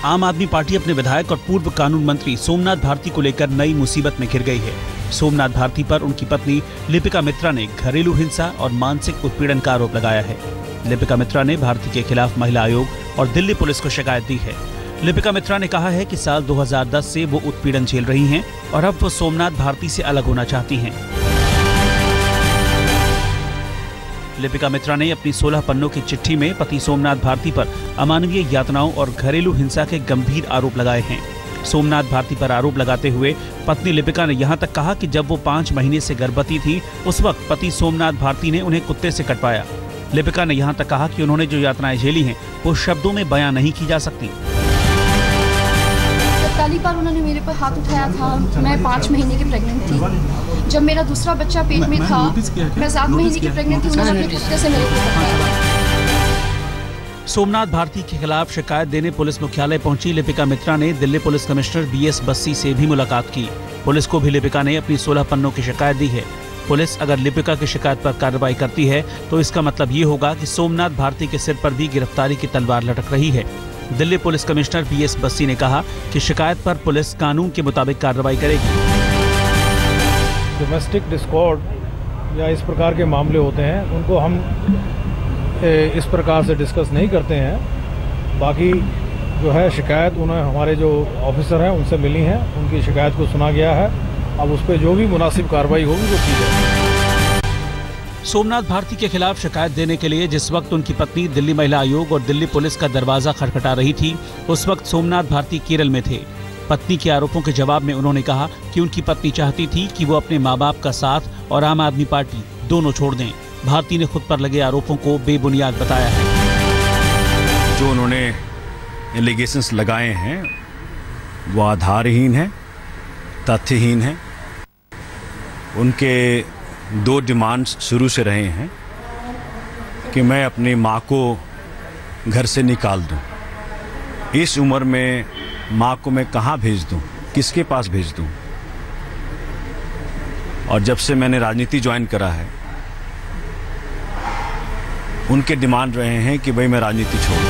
आम आदमी पार्टी अपने विधायक और पूर्व कानून मंत्री सोमनाथ भारती को लेकर नई मुसीबत में घिर गई है। सोमनाथ भारती पर उनकी पत्नी लिपिका मित्रा ने घरेलू हिंसा और मानसिक उत्पीड़न का आरोप लगाया है। लिपिका मित्रा ने भारती के खिलाफ महिला आयोग और दिल्ली पुलिस को शिकायत दी है। लिपिका मित्रा ने कहा है कि साल 2010 से वो उत्पीड़न झेल रही हैं और अब वो सोमनाथ भारती से अलग होना चाहती हैं। लिपिका मित्रा ने अपनी 16 पन्नों की चिट्ठी में पति सोमनाथ भारती पर अमानवीय यातनाओं और घरेलू हिंसा के गंभीर आरोप लगाए हैं। सोमनाथ भारती पर आरोप लगाते हुए पत्नी लिपिका ने यहां तक कहा कि जब वो 5 महीने से गर्भवती थी उस वक्त पति सोमनाथ भारती ने उन्हें कुत्ते से कटवाया। लिपिका ने यहां तक कहा कि उन्होंने जो यातनाएं झेली हैं वो शब्दों में बयां नहीं की जा सकती। पहली बार उन्होंने मेरे पर हाथ उठाया था, मैं 5 महीने की प्रेग्नेंट थी। जब मेरा दूसरा बच्चा पेट में था, मैं 7 महीने की प्रेग्नेंट थी, उन्होंने अपने कुत्ते से मेरे को कटवाया। सोमनाथ भारती के खिलाफ शिकायत देने पुलिस मुख्यालय पहुंची लिपिका मित्रा ने Delhi police commissioner BS Bassi से भी मुलाकात की। पुलिस को भी लिपिका ने अपनी 16 पन्नों की शिकायत दी है। पुलिस अगर लिपिका की शिकायत पर कार्रवाई करती है तो इसका मतलब ये होगा कि सोमनाथ भारती के सिर पर भी गिरफ्तारी की तलवार लटक रही है। Delhi police commissioner BS Bassi ने कहा कि शिकायत पर पुलिस कानून के मुताबिक कार्रवाई करेगी। डोमेस्टिक डिस्कॉर्ड या इस प्रकार के मामले होते हैं उनको हम इस प्रकार से डिस्कस नहीं करते हैं। बाकी जो है शिकायत उन्हें हमारे जो ऑफिसर हैं उनसे मिली हैं, उनकी शिकायत को सुना गया है। अब उस पर जो भी मुनासिब कार्रवाई होगी वो की जाएगी। सोमनाथ भारती के खिलाफ शिकायत देने के लिए जिस वक्त उनकी पत्नी दिल्ली महिला आयोग और दिल्ली पुलिस का दरवाजा खटखटा रही थी उस वक्त सोमनाथ भारती केरल में थे। पत्नी के आरोपों के जवाब में उन्होंने कहा कि उनकी पत्नी चाहती थी कि वो अपने माँ बाप का साथ और आम आदमी पार्टी दोनों छोड़ दें। भारती ने खुद पर लगे आरोपों को बेबुनियाद बताया है। जो उन्होंने एलिगेशंस लगाए हैं वो आधारहीन हैं, तथ्यहीन हैं। उनके 2 डिमांड्स शुरू से रहे हैं कि मैं अपनी माँ को घर से निकाल दूं। इस उम्र में माँ को मैं कहाँ भेज दूं, किसके पास भेज दूं। और जब से मैंने राजनीति ज्वाइन करा है उनके डिमांड रहे हैं कि भाई मैं राजनीति छोड़ दूं।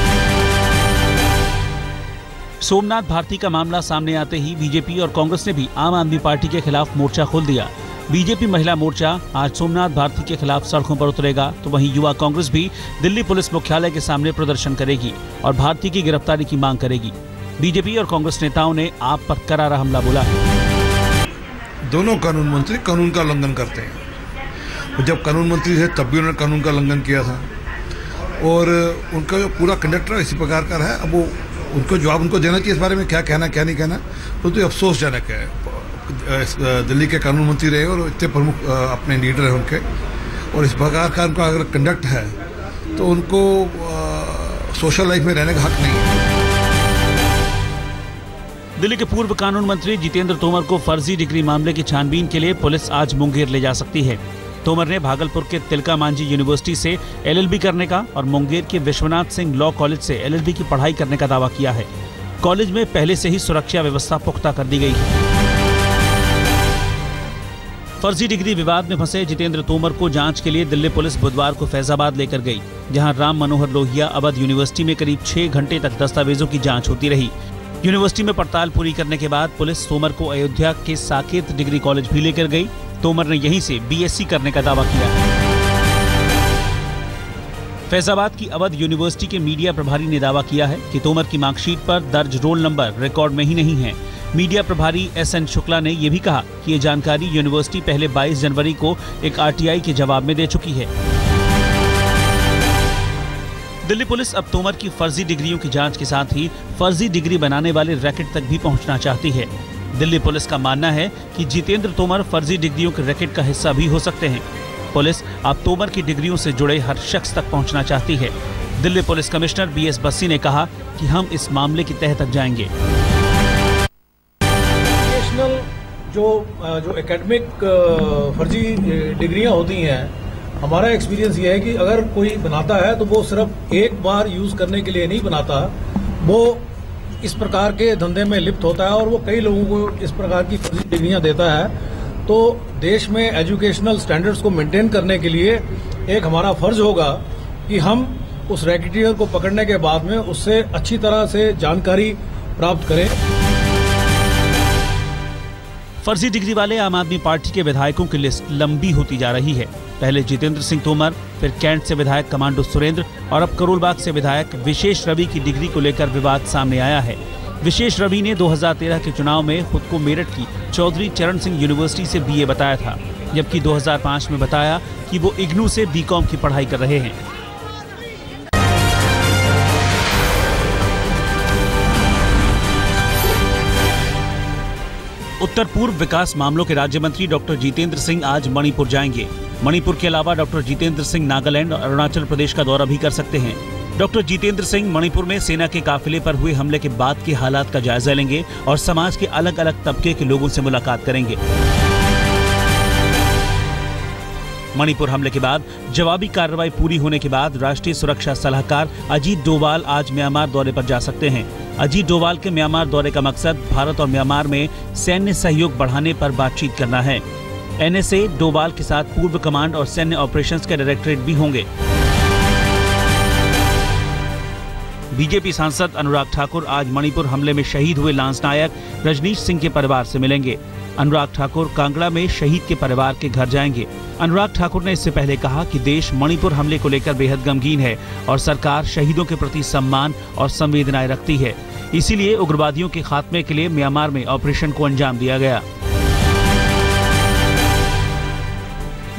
सोमनाथ भारती का मामला सामने आते ही बीजेपी और कांग्रेस ने भी आम आदमी पार्टी के खिलाफ मोर्चा खोल दिया। बीजेपी महिला मोर्चा आज सोमनाथ भारती के खिलाफ सड़कों पर उतरेगा तो वहीं युवा कांग्रेस भी दिल्ली पुलिस मुख्यालय के सामने प्रदर्शन करेगी और भारती की गिरफ्तारी की मांग करेगी। बीजेपी और कांग्रेस नेताओं ने आप पर करारा हमला बोला है। दोनों कानून मंत्री कानून का उल्लंघन करते हैं। जब कानून मंत्री थे तब भी उन्होंने कानून का उल्लंघन किया था और उनका जो पूरा कंडक्टर इसी प्रकार का है। अब वो उनको जवाब उनको देना चाहिए इस बारे में क्या कहना क्या नहीं कहना, तो अफसोसजनक है। दिल्ली के कानून मंत्री रहे और इतने प्रमुख अपने लीडर हैं उनके, और इस प्रकार का उनका अगर कंडक्ट है तो उनको सोशल लाइफ में रहने का हक नहीं है। दिल्ली के पूर्व कानून मंत्री जितेंद्र तोमर को फर्जी डिग्री मामले की छानबीन के लिए पुलिस आज मुंगेर ले जा सकती है। तोमर ने भागलपुर के तिलका मांझी यूनिवर्सिटी से LLB करने का और मुंगेर के विश्वनाथ सिंह लॉ कॉलेज से LLB की पढ़ाई करने का दावा किया है। कॉलेज में पहले से ही सुरक्षा व्यवस्था पुख्ता कर दी गई है। फर्जी डिग्री विवाद में फंसे जितेंद्र तोमर को जांच के लिए दिल्ली पुलिस बुधवार को फैजाबाद लेकर गई, जहां राम मनोहर लोहिया अवध यूनिवर्सिटी में करीब 6 घंटे तक दस्तावेजों की जांच होती रही। यूनिवर्सिटी में पड़ताल पूरी करने के बाद पुलिस तोमर को अयोध्या के साकेत डिग्री कॉलेज भी लेकर गई। तोमर ने यहीं से BSc करने का दावा किया है। फैजाबाद की अवध यूनिवर्सिटी के मीडिया प्रभारी ने दावा किया है कि तोमर की मार्कशीट पर दर्ज रोल नंबर रिकॉर्ड में ही नहीं है। मीडिया प्रभारी SN शुक्ला ने यह भी कहा कि ये जानकारी यूनिवर्सिटी पहले 22 जनवरी को एक RTI के जवाब में दे चुकी है। दिल्ली पुलिस अब तोमर की फर्जी डिग्रियों की जांच के साथ ही फर्जी डिग्री बनाने वाले रैकेट तक भी पहुंचना चाहती है। दिल्ली पुलिस का मानना है कि जितेंद्र तोमर फर्जी डिग्रियों के रैकेट का हिस्सा भी हो सकते हैं। पुलिस अब तोमर की डिग्रियों से जुड़े हर शख्स तक पहुंचना चाहती है। Delhi police commissioner BS Bassi ने कहा कि हम इस मामले की तह तक जाएंगे। जो एकेडमिक फर्जी डिग्रियां होती हैं, हमारा एक्सपीरियंस ये है कि अगर कोई बनाता है तो वो सिर्फ एक बार यूज करने के लिए नहीं बनाता, वो इस प्रकार के धंधे में लिप्त होता है और वो कई लोगों को इस प्रकार की फर्जी डिग्रियां देता है। तो देश में एजुकेशनल स्टैंडर्ड्स को मेंटेन करने के लिए एक हमारा फर्ज होगा कि हम उस रैकेटियर को पकड़ने के बाद में उससे अच्छी तरह से जानकारी प्राप्त करें। फर्जी डिग्री वाले आम आदमी पार्टी के विधायकों की लिस्ट लंबी होती जा रही है। पहले जितेंद्र सिंह तोमर, फिर कैंट से विधायक कमांडो सुरेंद्र और अब करोलबाग से विधायक विशेष रवि की डिग्री को लेकर विवाद सामने आया है। विशेष रवि ने 2013 के चुनाव में खुद को मेरठ की चौधरी चरण सिंह यूनिवर्सिटी से बीए बताया था, जबकि 2005 में बताया कि वो इग्नू से बीकॉम की पढ़ाई कर रहे हैं। उत्तर पूर्व विकास मामलों के राज्य मंत्री डॉक्टर जितेंद्र सिंह आज मणिपुर जाएंगे। मणिपुर के अलावा डॉक्टर जितेंद्र सिंह नागालैंड और अरुणाचल प्रदेश का दौरा भी कर सकते हैं। डॉक्टर जितेंद्र सिंह मणिपुर में सेना के काफिले पर हुए हमले के बाद के हालात का जायजा लेंगे और समाज के अलग अलग तबके के लोगों से मुलाकात करेंगे। मणिपुर हमले के बाद जवाबी कार्रवाई पूरी होने के बाद राष्ट्रीय सुरक्षा सलाहकार अजीत डोभाल आज म्यांमार दौरे पर जा सकते हैं। अजीत डोभाल के म्यांमार दौरे का मकसद भारत और म्यांमार में सैन्य सहयोग बढ़ाने पर बातचीत करना है। एनएसए डोभाल के साथ पूर्व कमांड और सैन्य ऑपरेशंस के डायरेक्टरेट भी होंगे। बीजेपी सांसद अनुराग ठाकुर आज मणिपुर हमले में शहीद हुए लांस नायक रजनीश सिंह के परिवार से मिलेंगे। अनुराग ठाकुर कांगड़ा में शहीद के परिवार के घर जाएंगे। अनुराग ठाकुर ने इससे पहले कहा कि देश मणिपुर हमले को लेकर बेहद गमगीन है और सरकार शहीदों के प्रति सम्मान और संवेदनाएं रखती है। इसीलिए उग्रवादियों के खात्मे के लिए म्यांमार में ऑपरेशन को अंजाम दिया गया।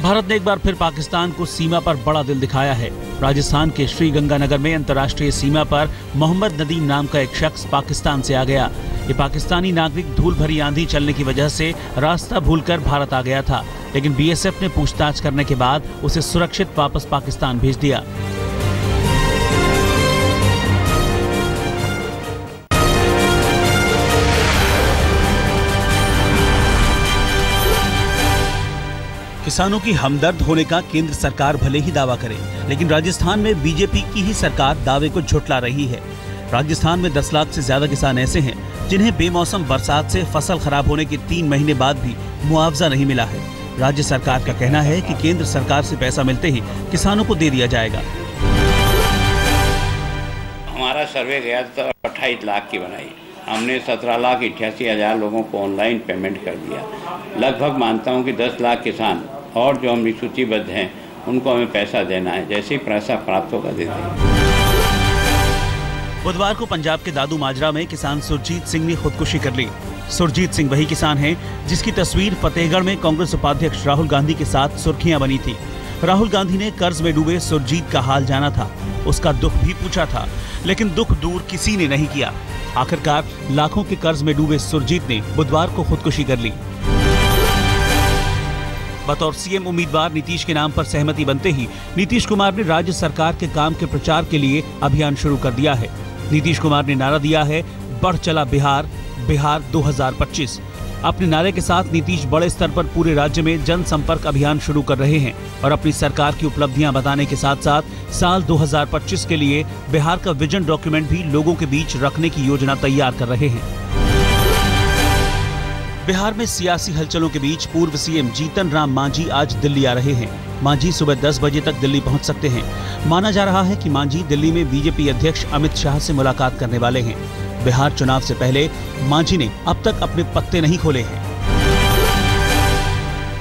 भारत ने एक बार फिर पाकिस्तान को सीमा पर बड़ा दिल दिखाया है। राजस्थान के श्रीगंगानगर में अंतर्राष्ट्रीय सीमा पर मोहम्मद नदीम नाम का एक शख्स पाकिस्तान से आ गया। ये पाकिस्तानी नागरिक धूल भरी आंधी चलने की वजह से रास्ता भूलकर भारत आ गया था, लेकिन बीएसएफ ने पूछताछ करने के बाद उसे सुरक्षित वापस पाकिस्तान भेज दिया। किसानों की हमदर्द होने का केंद्र सरकार भले ही दावा करे, लेकिन राजस्थान में बीजेपी की ही सरकार दावे को झुठला रही है। राजस्थान में 10 लाख से ज्यादा किसान ऐसे हैं जिन्हें बेमौसम बरसात से फसल खराब होने के 3 महीने बाद भी मुआवजा नहीं मिला है। राज्य सरकार का कहना है कि केंद्र सरकार से पैसा मिलते ही किसानों को दे दिया जाएगा। हमारा सर्वे गया तो 28 लाख की बनाई, हमने 17,88,000 लोगों को ऑनलाइन पेमेंट कर दिया। लगभग मानता हूं कि 10 लाख किसान और जो हम सूचीबद्ध हैं उनको हमें पैसा देना है, जैसे ही पैसा प्राप्त होगा दे देंगे। बुधवार को पंजाब के दादू माजरा में किसान सुरजीत सिंह ने खुदकुशी कर ली। सुरजीत सिंह वही किसान हैं जिसकी तस्वीर फतेहगढ़ में कांग्रेस उपाध्यक्ष राहुल गांधी के साथ सुर्खियां बनी थी। राहुल गांधी ने कर्ज में डूबे सुरजीत का हाल जाना था, उसका दुख भी पूछा था, लेकिन दुख दूर किसी ने नहीं किया। आखिरकार लाखों के कर्ज में डूबे सुरजीत ने बुधवार को खुदकुशी कर ली। बतौर सीएम उम्मीदवार नीतीश के नाम पर सहमति बनते ही नीतीश कुमार ने राज्य सरकार के काम के प्रचार के लिए अभियान शुरू कर दिया है। नीतीश कुमार ने नारा दिया है, बढ़ चला बिहार, बिहार 2025। अपने नारे के साथ नीतीश बड़े स्तर पर पूरे राज्य में जनसंपर्क अभियान शुरू कर रहे हैं और अपनी सरकार की उपलब्धियां बताने के साथ साथ साल 2025 के लिए बिहार का विजन डॉक्यूमेंट भी लोगों के बीच रखने की योजना तैयार कर रहे हैं। बिहार में सियासी हलचलों के बीच पूर्व सीएम जीतन राम मांझी आज दिल्ली आ रहे हैं। मांझी सुबह 10 बजे तक दिल्ली पहुंच सकते हैं। माना जा रहा है कि मांझी दिल्ली में बीजेपी अध्यक्ष अमित शाह से मुलाकात करने वाले हैं। बिहार चुनाव से पहले मांझी ने अब तक अपने पत्ते नहीं खोले हैं।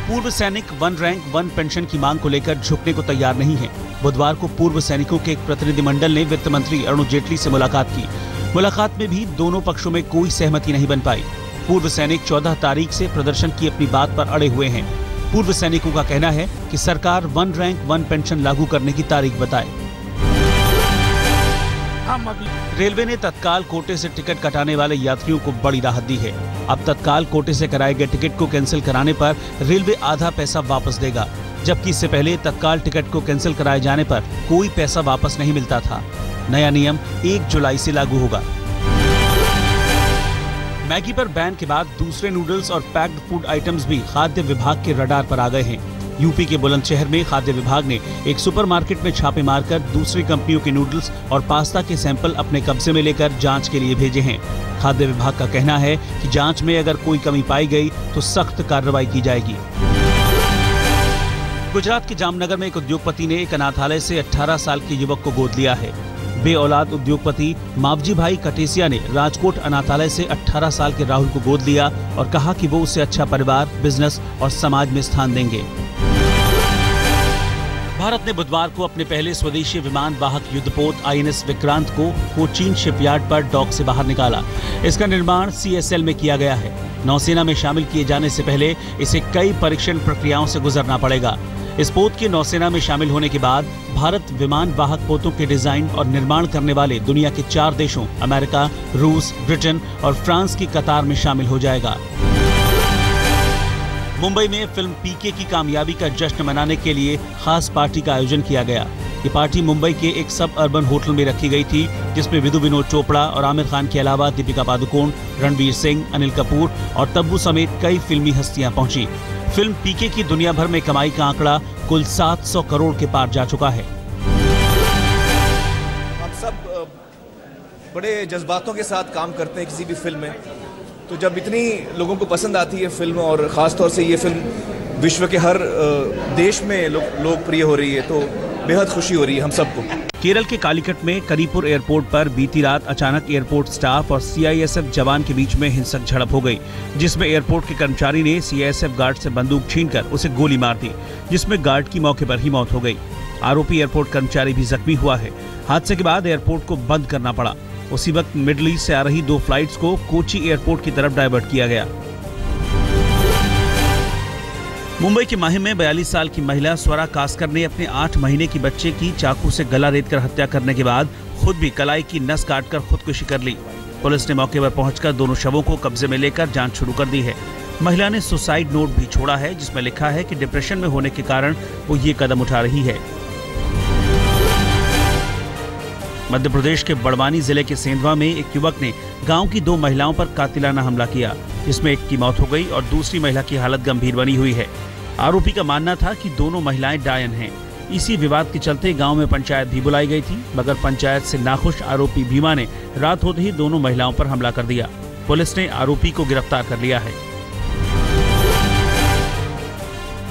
पूर्व सैनिक 1 रैंक 1 पेंशन की मांग को लेकर झुकने को तैयार नहीं है। बुधवार को पूर्व सैनिकों के एक प्रतिनिधिमंडल ने वित्त मंत्री अरुण जेटली से मुलाकात की। मुलाकात में भी दोनों पक्षों में कोई सहमति नहीं बन पाई। पूर्व सैनिक 14 तारीख से प्रदर्शन की अपनी बात पर अड़े हुए हैं। पूर्व सैनिकों का कहना है कि सरकार 1 रैंक 1 पेंशन लागू करने की तारीख बताए। रेलवे ने तत्काल कोटे से टिकट कटाने वाले यात्रियों को बड़ी राहत दी है। अब तत्काल कोटे से कराए गए टिकट को कैंसिल कराने पर रेलवे आधा पैसा वापस देगा, जबकि इससे पहले तत्काल टिकट को कैंसिल कराए जाने पर कोई पैसा वापस नहीं मिलता था। नया नियम 1 जुलाई से लागू होगा। मैगी पर बैन के बाद दूसरे नूडल्स और पैक्ड फूड आइटम्स भी खाद्य विभाग के रडार पर आ गए हैं। यूपी के बुलंदशहर में खाद्य विभाग ने एक सुपरमार्केट में छापे मारकर दूसरी कंपनियों के नूडल्स और पास्ता के सैंपल अपने कब्जे में लेकर जांच के लिए भेजे हैं। खाद्य विभाग का कहना है कि जांच में अगर कोई कमी पाई गई तो सख्त कार्रवाई की जाएगी। गुजरात के जामनगर में एक उद्योगपति ने एक अनाथालय से 18 साल के युवक को गोद लिया है। बे औलाद उद्योगपति मावजी भाई कटेसिया ने राजकोट अनाथालय से 18 साल के राहुल को गोद लिया और कहा कि वो उसे अच्छा परिवार, बिजनेस और समाज में स्थान देंगे। भारत ने बुधवार को अपने पहले स्वदेशी विमान वाहक युद्धपोत INS विक्रांत को कोचीन शिपयार्ड पर डॉक से बाहर निकाला। इसका निर्माण CSL में किया गया है। नौसेना में शामिल किए जाने से पहले इसे कई परीक्षण प्रक्रियाओं से गुजरना पड़ेगा। इस पोत के नौसेना में शामिल होने के बाद भारत विमान वाहक पोतों के डिजाइन और निर्माण करने वाले दुनिया के 4 देशों अमेरिका, रूस, ब्रिटेन और फ्रांस की कतार में शामिल हो जाएगा। मुंबई में फिल्म PK की कामयाबी का जश्न मनाने के लिए खास पार्टी का आयोजन किया गया। ये पार्टी मुंबई के एक सब अर्बन होटल में रखी गई थी, जिसमें विधु विनोद चोपड़ा और आमिर खान के अलावा दीपिका पादुकोण, रणवीर सिंह, अनिल कपूर और तब्बू समेत कई फिल्मी हस्तियां पहुंची। फिल्म PK की दुनिया भर में कमाई का आंकड़ा कुल 700 करोड़ के पार जा चुका है। हम सब बड़े जज्बातों के साथ काम करते हैं किसी भी फिल्म में, तो जब इतनी लोगों को पसंद आती है फिल्म और ख़ास तौर से ये फिल्म विश्व के हर देश में लोकप्रिय हो रही है, तो बेहद खुशी हो रही है हम सबको। केरल के कालीकट में करीपुर एयरपोर्ट पर बीती रात अचानक एयरपोर्ट स्टाफ और CISF जवान के बीच में हिंसक झड़प हो गई, जिसमें एयरपोर्ट के कर्मचारी ने CISF गार्ड से बंदूक छीनकर उसे गोली मार दी, जिसमें गार्ड की मौके पर ही मौत हो गई। आरोपी एयरपोर्ट कर्मचारी भी जख्मी हुआ है। हादसे के बाद एयरपोर्ट को बंद करना पड़ा। उसी वक्त मिडिल ईस्ट से आ रही 2 फ्लाइट्स को कोची एयरपोर्ट की तरफ डाइवर्ट किया गया। मुंबई के माहिम में 42 साल की महिला स्वरा कास्कर ने अपने 8 महीने की बच्चे की चाकू से गला रेतकर हत्या करने के बाद खुद भी कलाई की नस काटकर खुदकुशी कर ली। पुलिस ने मौके पर पहुंचकर दोनों शवों को कब्जे में लेकर जांच शुरू कर दी है। महिला ने सुसाइड नोट भी छोड़ा है, जिसमें लिखा है कि डिप्रेशन में होने के कारण वो ये कदम उठा रही है। मध्य प्रदेश के बड़वानी जिले के सेंधवा में एक युवक ने गांव की 2 महिलाओं पर कातिलाना हमला किया, जिसमें एक की मौत हो गई और दूसरी महिला की हालत गंभीर बनी हुई है। आरोपी का मानना था कि दोनों महिलाएं डायन हैं। इसी विवाद के चलते गांव में पंचायत भी बुलाई गई थी, मगर पंचायत से नाखुश आरोपी भीमा ने रात होते ही दोनों महिलाओं पर हमला कर दिया। पुलिस ने आरोपी को गिरफ्तार कर लिया है।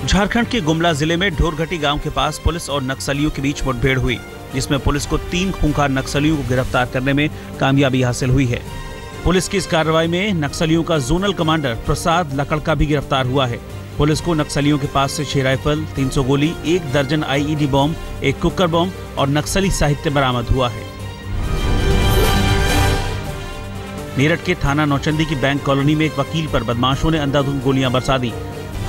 झारखंड के गुमला जिले में ढोरघटी गांव के पास पुलिस और नक्सलियों के बीच मुठभेड़ हुई, जिसमें पुलिस को 3 खूंखार नक्सलियों को गिरफ्तार करने में कामयाबी हासिल हुई है। पुलिस की इस कार्रवाई में नक्सलियों का जोनल कमांडर प्रसाद लकड़का भी गिरफ्तार हुआ है। पुलिस को नक्सलियों के पास से 6 राइफल, 300 गोली, 1 दर्जन IED बम, 1 कुकर बम और नक्सली साहित्य बरामद हुआ है। मेरठ के थाना नौचंदी की बैंक कॉलोनी में एक वकील पर बदमाशों ने अंधाधुंध गोलियां बरसा दी।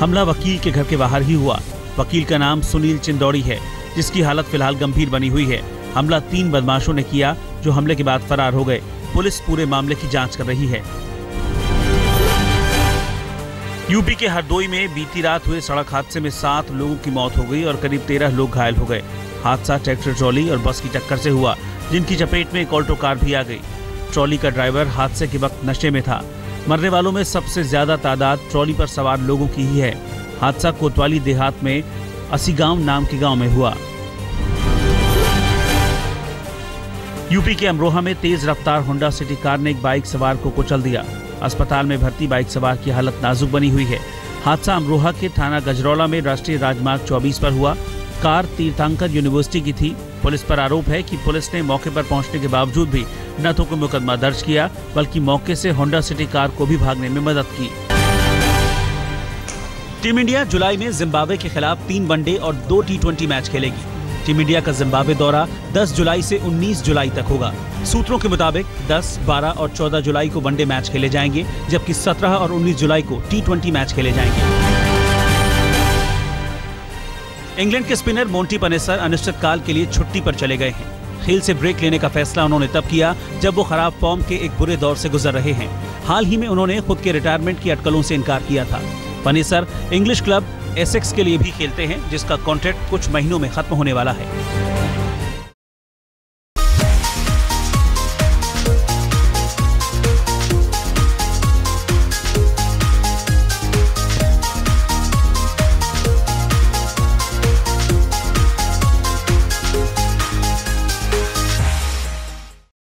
हमला वकील के घर के बाहर ही हुआ। वकील का नाम सुनील चिंदौड़ी है, जिसकी हालत फिलहाल गंभीर बनी हुई है। हमला 3 बदमाशों ने किया, जो हमले के बाद फरार हो गए। पुलिस पूरे मामले की जांच कर रही है। यूपी के हरदोई में बीती रात हुए सड़क हादसे में 7 लोगों की मौत हो गई और करीब 13 लोग घायल हो गए। हादसा ट्रैक्टर ट्रॉली और बस की टक्कर से हुआ, जिनकी चपेट में एक ऑल्टो कार भी आ गई। ट्रॉली का ड्राइवर हादसे के वक्त नशे में था। मरने वालों में सबसे ज्यादा तादाद ट्रॉली पर सवार लोगों की ही है। हादसा कोतवाली देहात में असीगांव नाम के गांव में हुआ। यूपी के अमरोहा में तेज रफ्तार होंडा सिटी कार ने एक बाइक सवार को कुचल दिया। अस्पताल में भर्ती बाइक सवार की हालत नाजुक बनी हुई है। हादसा अमरोहा के थाना गजरौला में राष्ट्रीय राजमार्ग 24 पर हुआ। कार तीर्थंकर यूनिवर्सिटी की थी। पुलिस पर आरोप है कि पुलिस ने मौके पर पहुंचने के बावजूद भी न तो कोई मुकदमा दर्ज किया, बल्कि मौके से होंडा सिटी कार को भी भागने में मदद की। टीम इंडिया जुलाई में जिम्बाब्वे के खिलाफ 3 वनडे और 2 T20 मैच खेलेगी। टीम इंडिया का जिम्बाब्वे दौरा 10 जुलाई से 19 जुलाई तक होगा। सूत्रों के मुताबिक 10, 12 और 14 जुलाई को वनडे मैच खेले जाएंगे, जबकि 17 और 19 जुलाई को T20 मैच खेले जाएंगे। इंग्लैंड के स्पिनर मोंटी पनेसर अनिश्चितकाल के लिए छुट्टी पर चले गए हैं। खेल से ब्रेक लेने का फैसला उन्होंने तब किया जब वो खराब फॉर्म के एक बुरे दौर से गुजर रहे हैं। हाल ही में उन्होंने खुद के रिटायरमेंट की अटकलों से इनकार किया था। पनेसर इंग्लिश क्लब एसेक्स के लिए भी खेलते हैं, जिसका कॉन्ट्रैक्ट कुछ महीनों में खत्म होने वाला है।